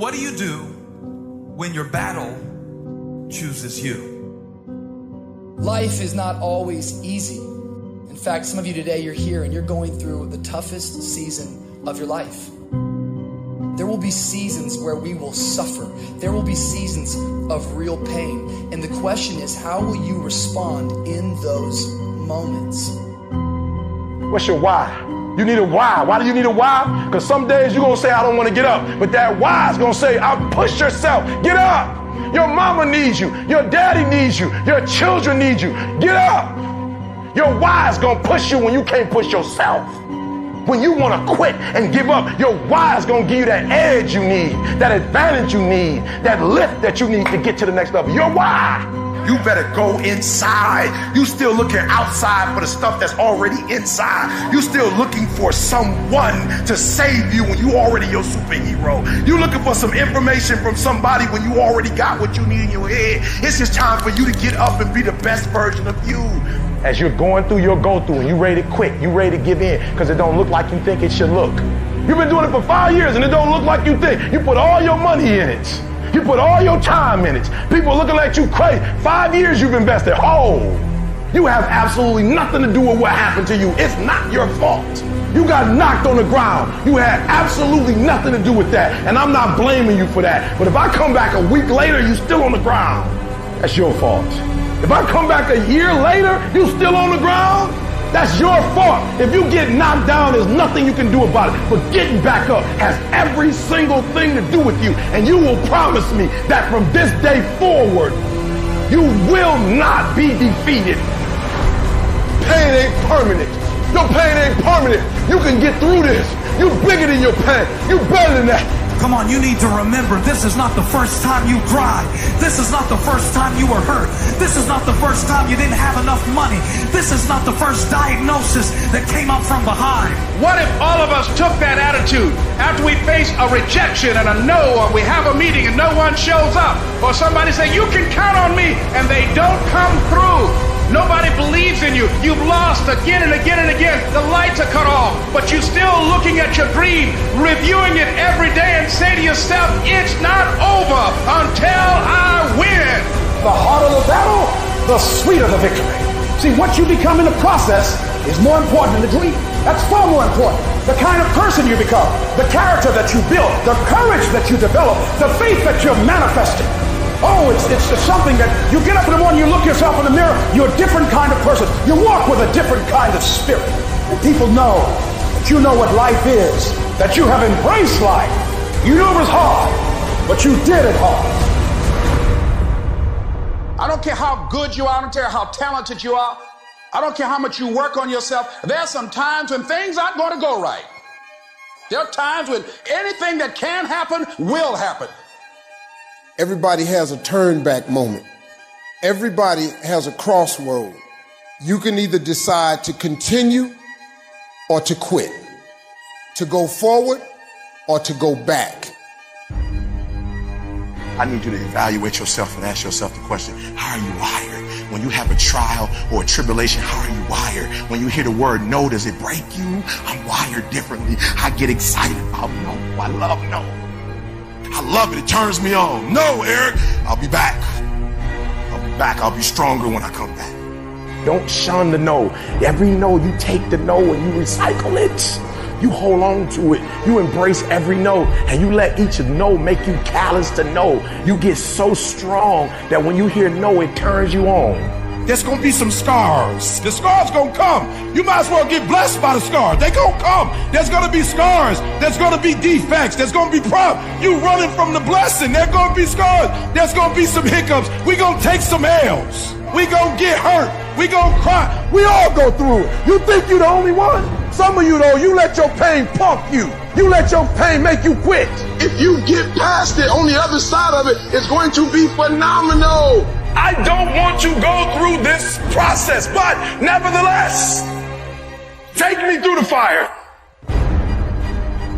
What do you do when your battle chooses you? Life is not always easy. In fact, some of you today, you're here and you're going through the toughest season of your life. There will be seasons where we will suffer. There will be seasons of real pain. And the question is, how will you respond in those moments? What's your why? You need a why. Why do you need a why? Because some days you're going to say, I don't want to get up. But that why is going to say, I'll push yourself. Get up. Your mama needs you. Your daddy needs you. Your children need you. Get up. Your why is going to push you when you can't push yourself. When you want to quit and give up, your why is going to give you that edge you need, that advantage you need, that lift that you need to get to the next level. Your why. You better go inside. You still looking outside for the stuff that's already inside. You still looking for someone to save you when you already your superhero. You looking for some information from somebody when you already got what you need in your head. It's just time for you to get up and be the best version of you. As you're going through your go-through and you ready to quit, you ready to give in because it don't look like you think it should look. You've been doing it for 5 years and it don't look like you think. You put all your money in it. You put all your time in it. People looking at you crazy. 5 years you've invested. Oh, you have absolutely nothing to do with what happened to you. It's not your fault. You got knocked on the ground. You had absolutely nothing to do with that. And I'm not blaming you for that. But if I come back a week later, you still on the ground. That's your fault. If I come back a year later, you still on the ground, that's your fault. If you get knocked down, there's nothing you can do about it. But getting back up has every single thing to do with you. And you will promise me that from this day forward, you will not be defeated. Pain ain't permanent. Your pain ain't permanent. You can get through this. You bigger than your pain. You better than that. Come on, you need to remember, this is not the first time you cried. This is not the first time you were hurt. This is not the first time you didn't have enough money. This is not the first diagnosis that came up from behind. What if all of us took that attitude after we face a rejection and a no, or we have a meeting and no one shows up, or somebody say, you can count on me, and they don't come through. Nobody believes in you. You've lost again and again and again. The lights are cut off, but you're still looking at your dream, reviewing it every day, and say to yourself, it's not over until I win. The harder the battle, the sweeter the victory. See, what you become in the process is more important than the dream. That's far more important. The kind of person you become, the character that you build, the courage that you develop, the faith that you're manifesting. Oh, it's something that you get up in the morning, you look yourself in the mirror, you're a different kind of person. You walk with a different kind of spirit. And people know that you know what life is, that you have embraced life. You knew it was hard, but you did it hard. I don't care how good you are, I don't care how talented you are, I don't care how much you work on yourself. There are some times when things aren't going to go right. There are times when anything that can happen will happen. Everybody has a turn back moment. Everybody has a crossroad. You can either decide to continue or to quit, to go forward or to go back. I need you to evaluate yourself and ask yourself the question, how are you wired? When you have a trial or a tribulation, how are you wired? When you hear the word no, does it break you? I'm wired differently. I get excited about no. I love no. I love it. It turns me on. No, Eric, I'll be back. I'll be back. I'll be stronger when I come back. Don't shun the no. Every no, you take the no and you recycle it. You hold on to it. You embrace every no and you let each no make you callous to no. You get so strong that when you hear no, it turns you on. There's going to be some scars. The scars going to come. You might as well get blessed by the scars. They going to come. There's going to be scars. There's going to be defects. There's going to be problems. You running from the blessing. There's going to be scars. There's going to be some hiccups. We going to take some L's. We going to get hurt. We going to cry. We all go through it. You think you the only one? Some of you though, you let your pain pump you. You let your pain make you quit. If you get past it, on the other side of it, it's going to be phenomenal. I don't want to go through this process, but nevertheless, take me through the fire.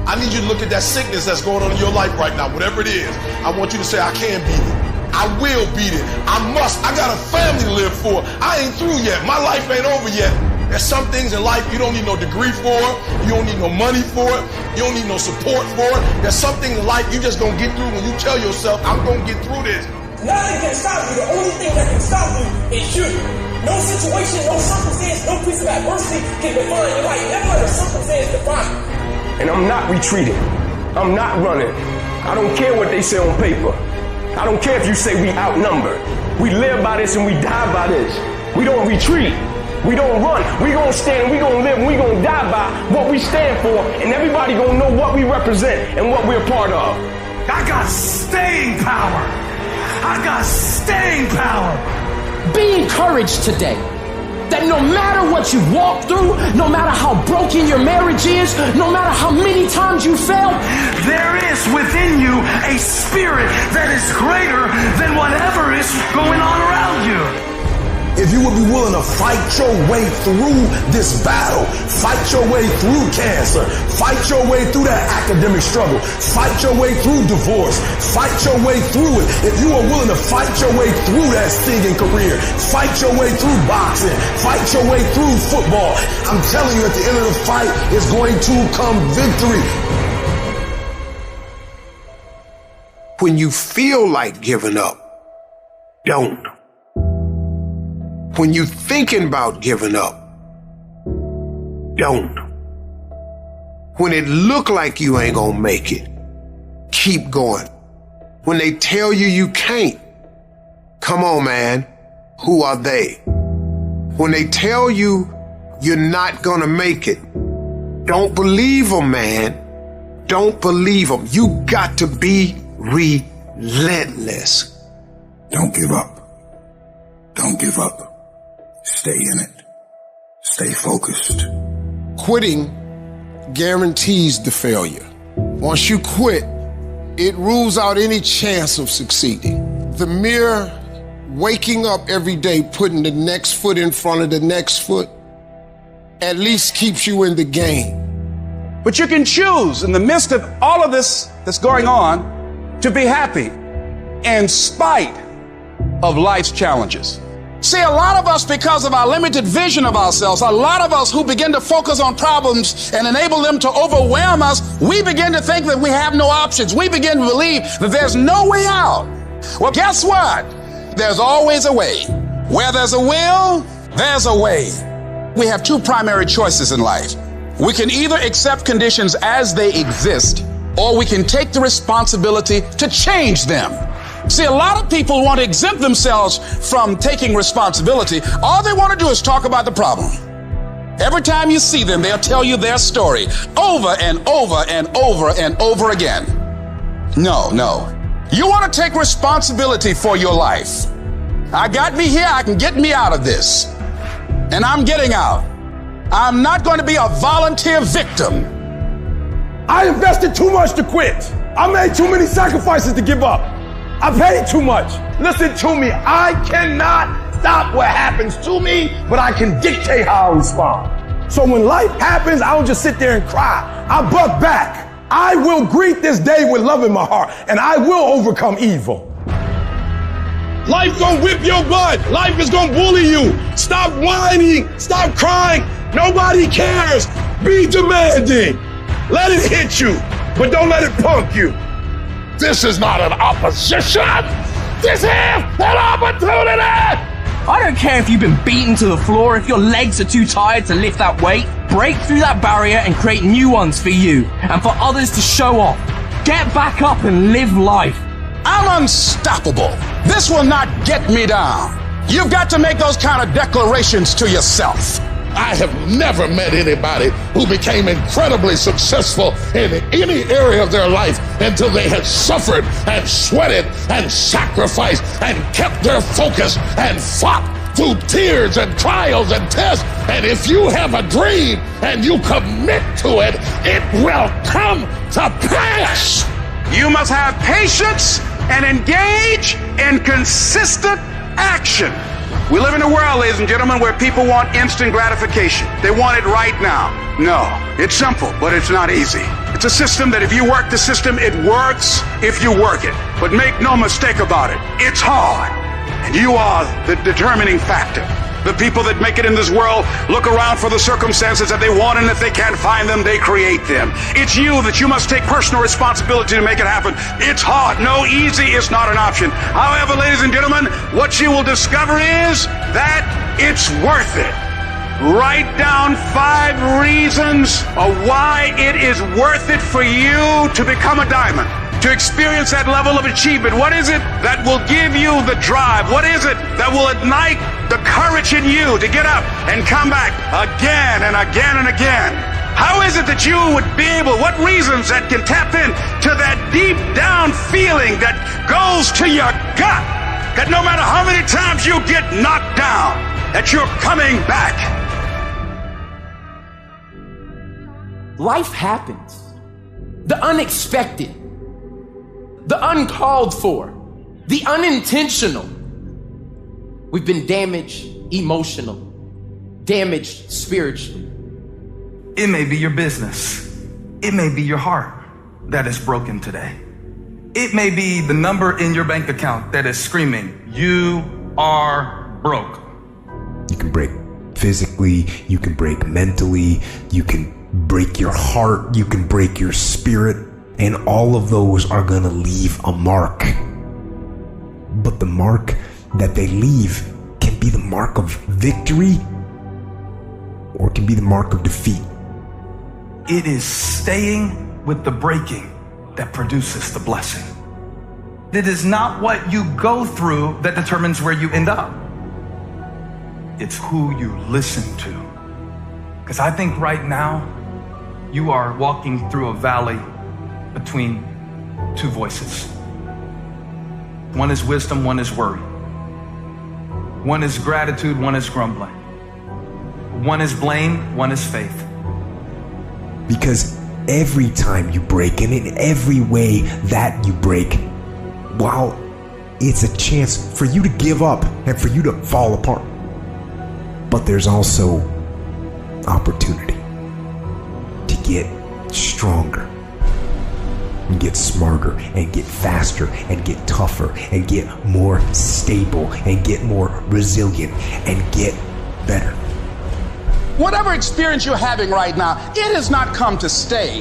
I need you to look at that sickness that's going on in your life right now, whatever it is. I want you to say, I can beat it. I will beat it. I must. I got a family to live for. I ain't through yet. My life ain't over yet. There's some things in life you don't need no degree for, you don't need no money for it, you don't need no support for it. There's some things in life you just gonna get through when you tell yourself, I'm gonna get through this. Nothing can stop you. The only thing that can stop you is you. No situation, no circumstance, no piece of adversity can define your life. Never let a circumstance define you. And I'm not retreating. I'm not running. I don't care what they say on paper. I don't care if you say we outnumbered. We live by this and we die by this. We don't retreat. We don't run. We gonna stand, we gonna live, and we gonna die by what we stand for, and everybody gonna know what we represent and what we're a part of. I got staying power. I got staying power. Be encouraged today that no matter what you walk through, no matter how broken your marriage is, no matter how many times you fail, there is within you a spirit that is greater than whatever is going on around you. If you would be willing to fight your way through this battle, fight your way through cancer, fight your way through that academic struggle, fight your way through divorce, fight your way through it. If you are willing to fight your way through that singing career, fight your way through boxing, fight your way through football, I'm telling you at the end of the fight is going to come victory. When you feel like giving up, don't. When you're thinking about giving up, don't. When it look like you ain't gonna make it, keep going. When they tell you you can't, come on, man, who are they? When they tell you you're not gonna make it, don't believe them, man. Don't believe them. You got to be relentless. Don't give up. Don't give up. Stay in it. Stay focused. Quitting guarantees the failure. Once you quit, it rules out any chance of succeeding. The mere waking up every day, putting the next foot in front of the next foot, at least keeps you in the game. But you can choose in the midst of all of this that's going on to be happy in spite of life's challenges. See, a lot of us, because of our limited vision of ourselves, a lot of us who begin to focus on problems and enable them to overwhelm us, we begin to think that we have no options. We begin to believe that there's no way out. Well, guess what? There's always a way. Where there's a will, there's a way. We have two primary choices in life. We can either accept conditions as they exist, or we can take the responsibility to change them. See, a lot of people want to exempt themselves from taking responsibility. All they want to do is talk about the problem. Every time you see them, they'll tell you their story over and over and over and over again. No. You want to take responsibility for your life. I got me here, I can get me out of this. And I'm getting out. I'm not going to be a volunteer victim. I invested too much to quit. I made too many sacrifices to give up. I paid too much. Listen to me. I cannot stop what happens to me, but I can dictate how I respond. So when life happens, I don't just sit there and cry. I buck back. I will greet this day with love in my heart, and I will overcome evil. Life gonna whip your butt. Life is gonna bully you. Stop whining. Stop crying. Nobody cares. Be demanding. Let it hit you, but don't let it punk you. This is not an opposition. This is an opportunity. I don't care if you've been beaten to the floor, if your legs are too tired to lift that weight. Break through that barrier and create new ones for you and for others to show off. Get back up and live life. I'm unstoppable. This will not get me down. You've got to make those kind of declarations to yourself. I have never met anybody who became incredibly successful in any area of their life until they had suffered and sweated and sacrificed and kept their focus and fought through tears and trials and tests. And if you have a dream and you commit to it, it will come to pass. You must have patience and engage in consistent action. We live in a world, ladies and gentlemen, where people want instant gratification. They want it right now. No, it's simple, but it's not easy. It's a system that if you work the system, it works if you work it. But make no mistake about it, it's hard. And you are the determining factor. The people that make it in this world look around for the circumstances that they want, and if they can't find them, they create them. It's you that you must take personal responsibility to make it happen. It's hard. No, easy is not an option. However, ladies and gentlemen, what you will discover is that it's worth it. Write down 5 reasons of why it is worth it for you to become a diamond, to experience that level of achievement. What is it that will give you the drive? What is it that will ignite the courage in you to get up and come back again and again and again? How is it that you would be able, what reasons that can tap in to that deep down feeling that goes to your gut, that no matter how many times you get knocked down, that you're coming back? Life happens. The unexpected, the uncalled for, the unintentional. We've been damaged emotionally, damaged spiritually. It may be your business. It may be your heart that is broken today. It may be the number in your bank account that is screaming, you are broke. You can break physically, you can break mentally, you can break your heart, you can break your spirit, and all of those are gonna leave a mark. But the mark that they leave can be the mark of victory, or it can be the mark of defeat. It is staying with the breaking that produces the blessing. It is not what you go through that determines where you end up. It's who you listen to. Because I think right now, you are walking through a valley between 2 voices. One is wisdom, one is worry. One is gratitude, one is grumbling. One is blame, one is faith. Because every time you break, and in every way that you break, while it's a chance for you to give up and for you to fall apart, but there's also opportunity to get stronger and get smarter and get faster and get tougher and get more stable and get more resilient and get better. Whatever experience you're having right now, it has not come to stay.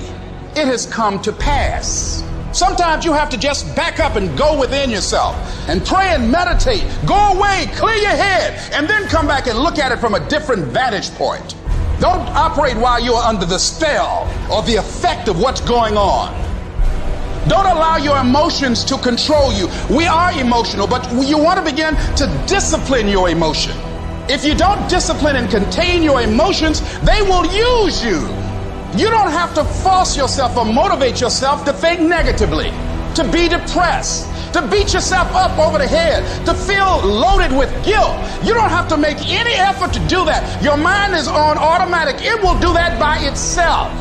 It has come to pass. Sometimes you have to just back up and go within yourself and pray and meditate. Go away, clear your head, and then come back and look at it from a different vantage point. Don't operate while you are under the spell or the effect of what's going on. Don't allow your emotions to control you. We are emotional, but you want to begin to discipline your emotion. If you don't discipline and contain your emotions, they will use you. You don't have to force yourself or motivate yourself to think negatively, to be depressed, to beat yourself up over the head, to feel loaded with guilt. You don't have to make any effort to do that. Your mind is on automatic. It will do that by itself.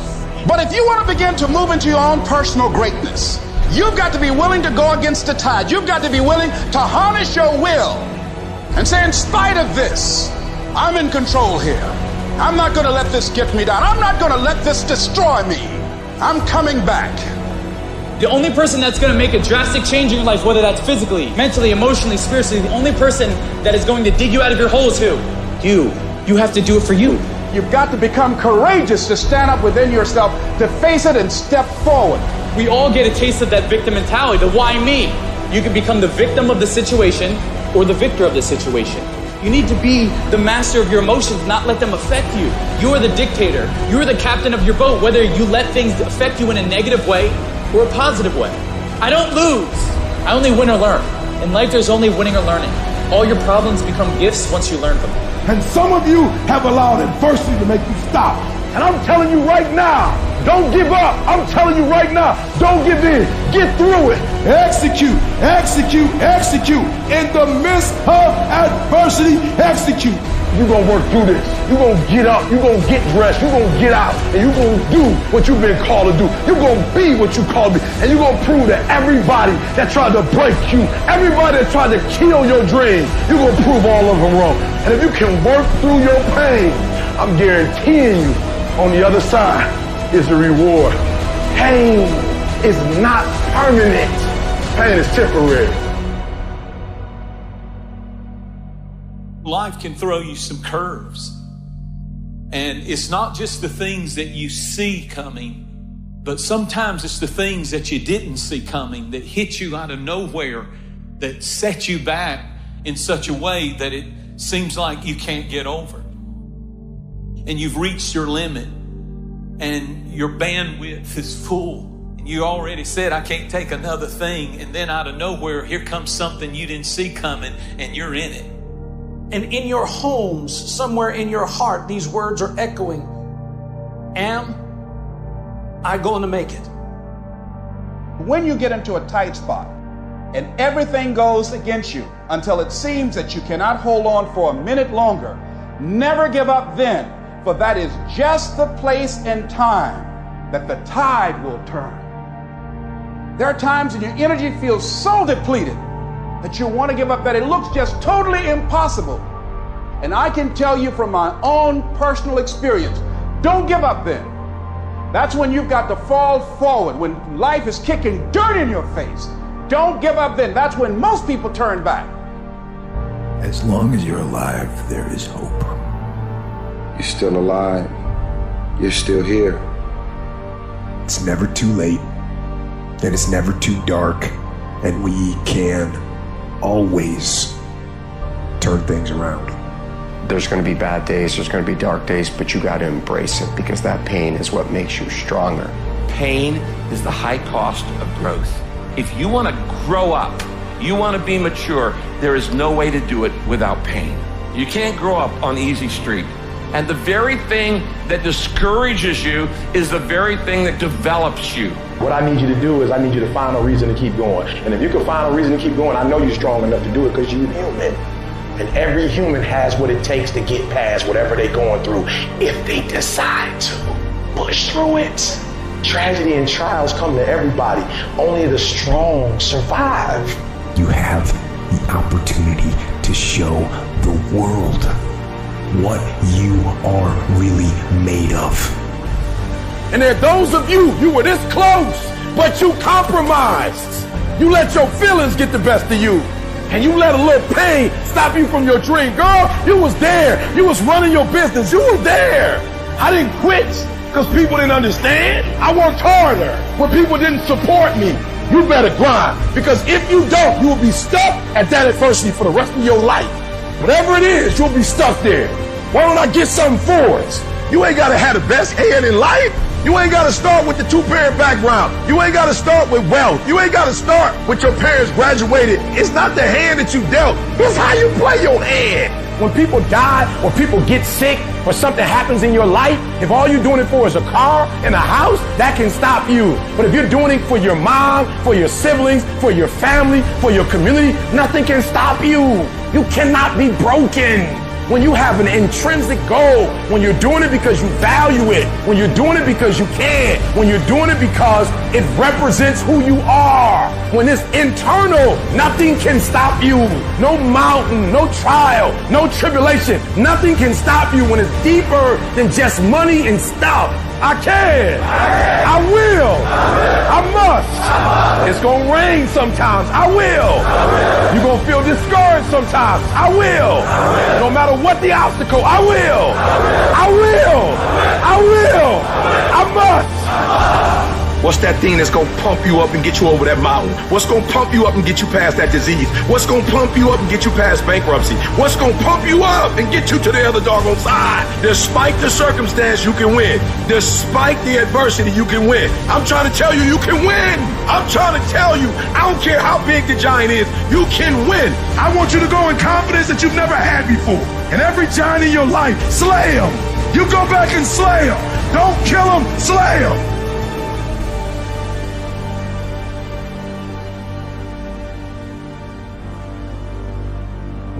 But if you want to begin to move into your own personal greatness, you've got to be willing to go against the tide. You've got to be willing to harness your will and say, in spite of this, I'm in control here. I'm not going to let this get me down. I'm not going to let this destroy me. I'm coming back. The only person that's going to make a drastic change in your life, whether that's physically, mentally, emotionally, spiritually, the only person that is going to dig you out of your hole is who? You. You have to do it for you. You've got to become courageous to stand up within yourself, to face it and step forward. We all get a taste of that victim mentality, the why me. You can become the victim of the situation or the victor of the situation. You need to be the master of your emotions, not let them affect you. You are the dictator. You are the captain of your boat, whether you let things affect you in a negative way or a positive way. I don't lose. I only win or learn. In life, there's only winning or learning. All your problems become gifts once you learn them. And some of you have allowed adversity to make you stop. And I'm telling you right now, don't give up. I'm telling you right now, don't give in. Get through it. Execute, execute, execute. In the midst of adversity, execute. You're going to work through this. You're going to get up. You're going to get dressed. You're going to get out. And you're going to do what you've been called to do. You're going to be what you called to be. And you're going to prove to everybody that tried to break you, everybody that tried to kill your dreams, you're going to prove all of them wrong. And if you can work through your pain, I'm guaranteeing you, on the other side is the reward. Pain is not permanent. Pain is temporary. life can throw you some curves. And it's not just the things that you see coming, but sometimes it's the things that you didn't see coming that hit you out of nowhere, that set you back in such a way that it seems like you can't get over. And you've reached your limit and your bandwidth is full. And you already said, I can't take another thing. And then out of nowhere, here comes something you didn't see coming and you're in it. And in your homes, somewhere in your heart, these words are echoing. Am I going to make it? When you get into a tight spot and everything goes against you until it seems that you cannot hold on for a minute longer, never give up then, for that is just the place and time that the tide will turn. There are times when your energy feels so depleted that you want to give up, that it looks just totally impossible. And I can tell you from my own personal experience, don't give up then. That's when you've got to fall forward, when life is kicking dirt in your face. Don't give up then. That's when most people turn back. As long as you're alive, there is hope. You're still alive. You're still here. It's never too late, and it's never too dark, and we can always turn things around. There's going to be bad days, there's going to be dark days, but you got to embrace it, because that pain is what makes you stronger. Pain is the high cost of growth. If you want to grow up, you want to be mature, there is no way to do it without pain. You can't grow up on easy street. And the very thing that discourages you is the very thing that develops you. What I need you to do is I need you to find a reason to keep going. And if you can find a reason to keep going, I know you're strong enough to do it, because you're human. And every human has what it takes to get past whatever they're going through if they decide to push through it. Tragedy and trials come to everybody. Only the strong survive. You have the opportunity to show the world what you are really made of. And there are those of you were this close, but you compromised. You let your feelings get the best of you. And you let a little pain stop you from your dream. Girl, you was there. You was running your business. You were there. I didn't quit because people didn't understand. I worked harder when people didn't support me. You better grind, because if you don't, you will be stuck at that adversity for the rest of your life. Whatever it is, you'll be stuck there. Why don't I get something for it? You ain't got to have the best hand in life. You ain't got to start with the two-parent background. You ain't got to start with wealth. You ain't got to start with your parents graduated. It's not the hand that you dealt. It's how you play your hand. When people die, or people get sick, or something happens in your life, if all you're doing it for is a car and a house, that can stop you. But if you're doing it for your mom, for your siblings, for your family, for your community, nothing can stop you. You cannot be broken. When you have an intrinsic goal, when you're doing it because you value it, when you're doing it because you can, when you're doing it because it represents who you are, when it's internal, nothing can stop you. No mountain, no trial, no tribulation, nothing can stop you when it's deeper than just money and stuff. I can. I will. I must. It's going to rain sometimes. I will. You're going to feel discouraged sometimes. I will. No matter what the obstacle, I will. I will. I will. I must. What's that thing that's gonna pump you up and get you over that mountain? What's gonna pump you up and get you past that disease? What's gonna pump you up and get you past bankruptcy? What's gonna pump you up and get you to the other doggone side? Despite the circumstance, you can win. Despite the adversity, you can win. I'm trying to tell you, you can win. I'm trying to tell you, I don't care how big the giant is, you can win. I want you to go in confidence that you've never had before. And every giant in your life, slay him. You go back and slay him. Don't kill him, slay him.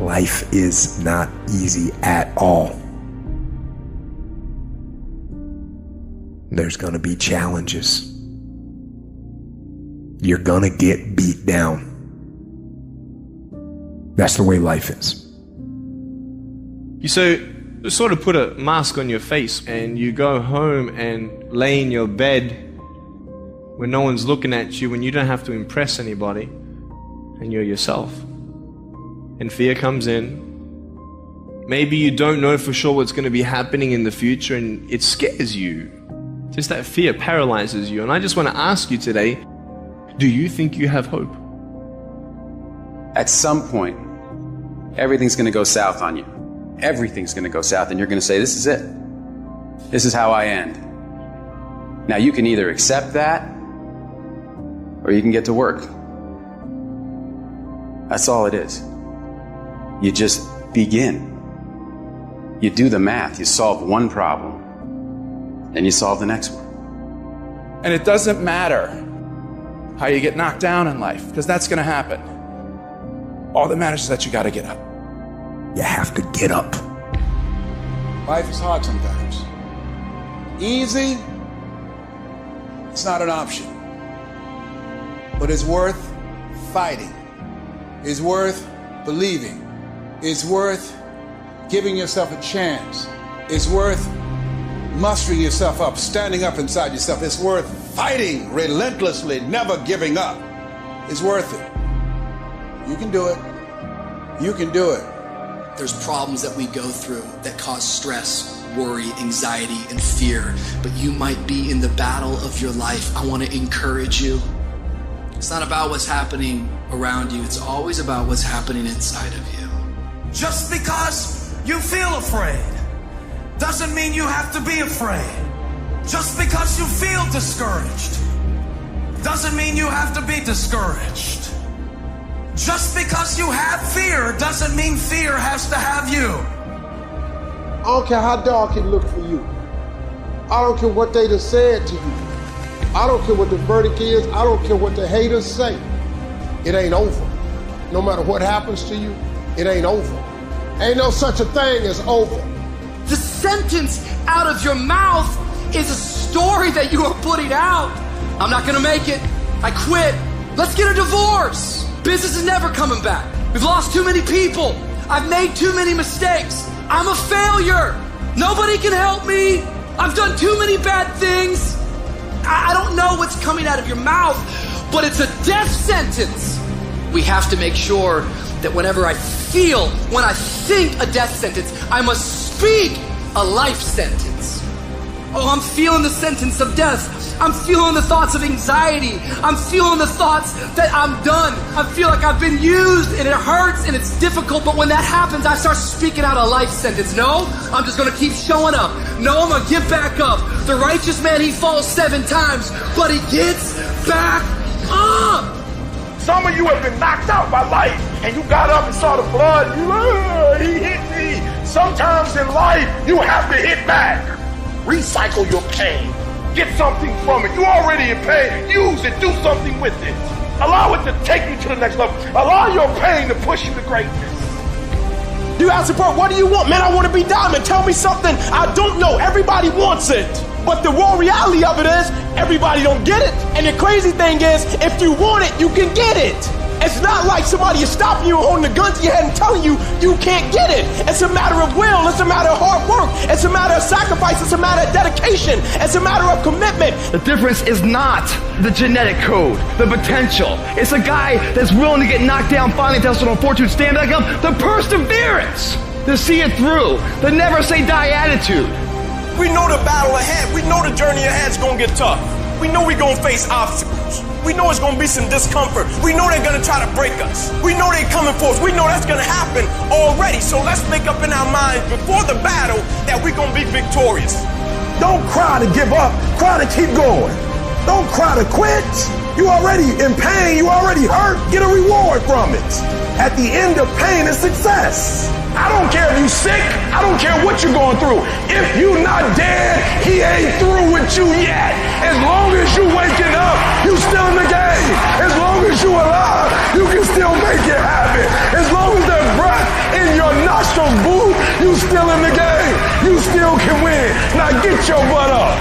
Life is not easy at all. There's gonna be challenges. You're gonna get beat down. That's the way life is. You sort of put a mask on your face and you go home and lay in your bed when no one's looking at you, when you don't have to impress anybody, and you're yourself. And fear comes in, Maybe you don't know for sure what's going to be happening in the future and it scares you. Just that fear paralyzes you. And I just want to ask you today, do you think you have hope? At some point, everything's going to go south on you. Everything's going to go south and you're going to say, this is it. This is how I end. Now you can either accept that or you can get to work. That's all it is. You just begin. You do the math. You solve one problem and you solve the next one. And it doesn't matter how you get knocked down in life, because that's going to happen. All that matters is that you got to get up. You have to get up. Life is hard sometimes. Easy, it's not an option. But it's worth fighting. It's worth believing. It's worth giving yourself a chance. It's worth mustering yourself up, standing up inside yourself. It's worth fighting relentlessly, never giving up. It's worth it. You can do it. You can do it. There's problems that we go through that cause stress, worry, anxiety, and fear. But you might be in the battle of your life. I want to encourage you. It's not about what's happening around you. It's always about what's happening inside of you. Just because you feel afraid doesn't mean you have to be afraid. Just because you feel discouraged doesn't mean you have to be discouraged. Just because you have fear doesn't mean fear has to have you. I don't care how dark it looked for you. I don't care what they just said to you. I don't care what the verdict is. I don't care what the haters say. It ain't over. No matter what happens to you, it ain't over. Ain't no such a thing as over. The sentence out of your mouth is a story that you are putting out. I'm not gonna make it. I quit. Let's get a divorce. Business is never coming back. We've lost too many people. I've made too many mistakes. I'm a failure. Nobody can help me. I've done too many bad things. I don't know what's coming out of your mouth, but it's a death sentence. We have to make sure that whenever I feel, when I think a death sentence, I must speak a life sentence. Oh, I'm feeling the sentence of death. I'm feeling the thoughts of anxiety. I'm feeling the thoughts that I'm done. I feel like I've been used and it hurts and it's difficult. But when that happens, I start speaking out a life sentence. No, I'm just going to keep showing up. No, I'm going to get back up. The righteous man, he falls 7 times, but he gets back up. Some of you have been knocked out by life and you got up and saw the blood. You, he hit me. Sometimes in life, you have to hit back. Recycle your pain. Get something from it. You already in pain. Use it. Do something with it. Allow it to take you to the next level. Allow your pain to push you to greatness. You ask support, what do you want? Man, I want to be diamond. Tell me something I don't know. Everybody wants it. But the raw reality of it is, everybody don't get it. And the crazy thing is, if you want it, you can get it. It's not like somebody is stopping you, holding the gun to your head and telling you you can't get it. It's a matter of will. It's a matter of hard work. It's a matter of sacrifice. It's a matter of dedication. It's a matter of commitment. The difference is not the genetic code, the potential. It's a guy that's willing to get knocked down, finally tested on fortune, stand back up, the perseverance to see it through, the never say die attitude. We know the battle ahead. We know the journey ahead is going to get tough. We know we're going to face obstacles. We know it's going to be some discomfort. We know they're going to try to break us. We know they're coming for us. We know that's going to happen already. So let's make up in our minds before the battle that we're going to be victorious. Don't cry to give up. Cry to keep going. Don't cry to quit. You already in pain. You already hurt. Get a reward from it. At the end of pain is success. I don't care if you sick. I don't care what you're going through. If you not dead, he ain't through with you yet. As long as you waking up, you still in the game. As long as you alive, you can still make it happen. As long as there's breath in your nostrils, boo, you still in the game. You still can win. Now get your butt up.